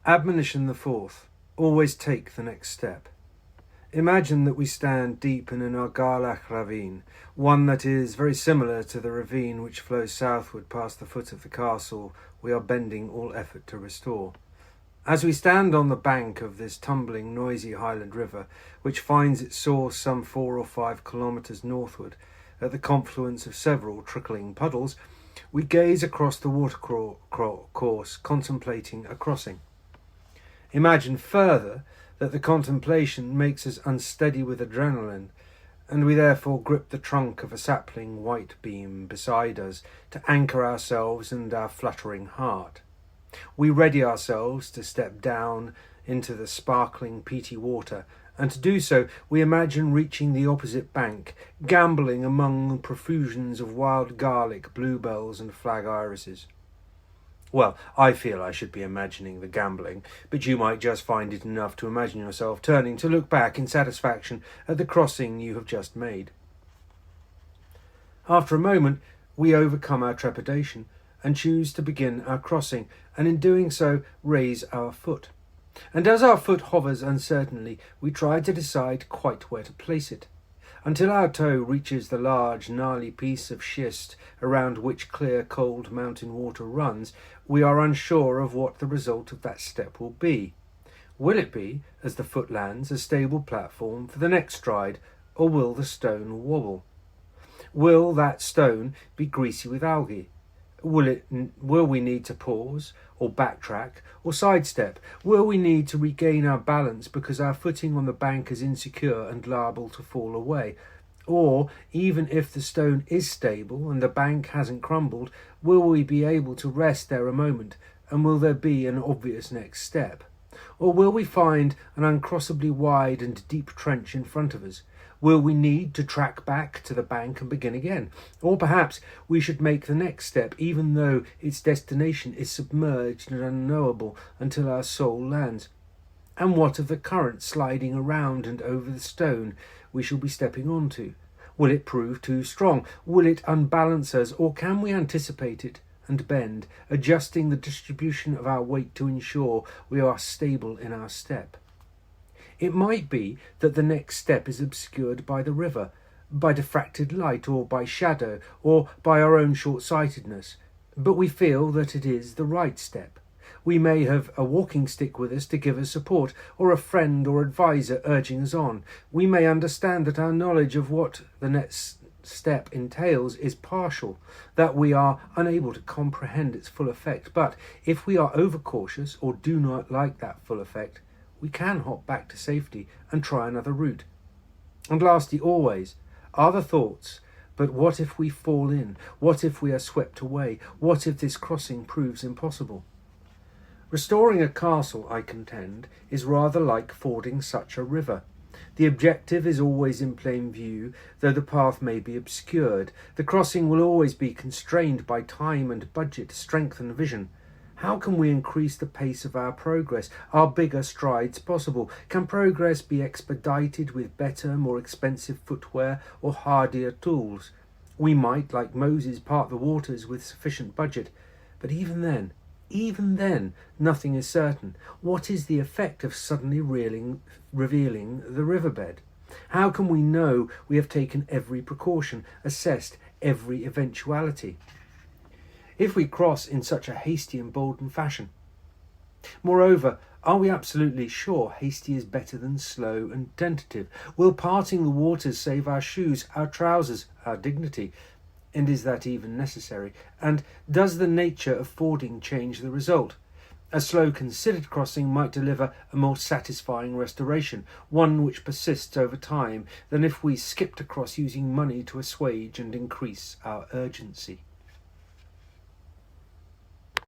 Admonition the fourth. Always take the next step. Imagine that we stand deep in an Argalach ravine, one that is very similar to the ravine which flows southward past the foot of the castle we are bending all effort to restore. As we stand on the bank of this tumbling, noisy highland river, which finds its source some 4 or 5 kilometres northward, at the confluence of several trickling puddles, we gaze across the watercourse, contemplating a crossing. Imagine further that the contemplation makes us unsteady with adrenaline, and we therefore grip the trunk of a sapling white beam beside us to anchor ourselves and our fluttering heart. We ready ourselves to step down into the sparkling peaty water, and to do so we imagine reaching the opposite bank, gambolling among profusions of wild garlic, bluebells and flag irises. Well, I feel I should be imagining the gambling, but you might just find it enough to imagine yourself turning to look back in satisfaction at the crossing you have just made. After a moment, we overcome our trepidation and choose to begin our crossing, and in doing so raise our foot. And as our foot hovers uncertainly, we try to decide quite where to place it. Until our toe reaches the large, gnarly piece of schist around which clear, cold mountain water runs, we are unsure of what the result of that step will be. Will it be, as the foot lands, a stable platform for the next stride, or will the stone wobble? Will that stone be greasy with algae? Will we need to pause, or backtrack, or sidestep? Will we need to regain our balance because our footing on the bank is insecure and liable to fall away? Or, even if the stone is stable and the bank hasn't crumbled, will we be able to rest there a moment, and will there be an obvious next step? Or will we find an uncrossably wide and deep trench in front of us? Will we need to track back to the bank and begin again? Or perhaps we should make the next step even though its destination is submerged and unknowable until our soul lands. And what of the current sliding around and over the stone we shall be stepping onto? Will it prove too strong? Will it unbalance us? Or can we anticipate it and bend, adjusting the distribution of our weight to ensure we are stable in our step? It might be that the next step is obscured by the river, by diffracted light, or by shadow, or by our own short-sightedness, but we feel that it is the right step. We may have a walking stick with us to give us support, or a friend or advisor urging us on. We may understand that our knowledge of what the next step entails is partial, that we are unable to comprehend its full effect, but if we are overcautious or do not like that full effect, we can hop back to safety and try another route. And lastly, always, are the thoughts, but what if we fall in? What if we are swept away? What if this crossing proves impossible? Restoring a castle, I contend, is rather like fording such a river. The objective is always in plain view, though the path may be obscured. The crossing will always be constrained by time and budget, strength and vision. How can we increase the pace of our progress? Are bigger strides possible? Can progress be expedited with better, more expensive footwear or hardier tools? We might, like Moses, part the waters with sufficient budget, but even then, nothing is certain. What is the effect of suddenly revealing the riverbed? How can we know we have taken every precaution, assessed every eventuality, if we cross in such a hasty and bolden fashion? Moreover, are we absolutely sure hasty is better than slow and tentative? Will parting the waters save our shoes, our trousers, our dignity? And is that even necessary? And does the nature of fording change the result? A slow, considered crossing might deliver a more satisfying restoration, one which persists over time, than if we skipped across using money to assuage and increase our urgency.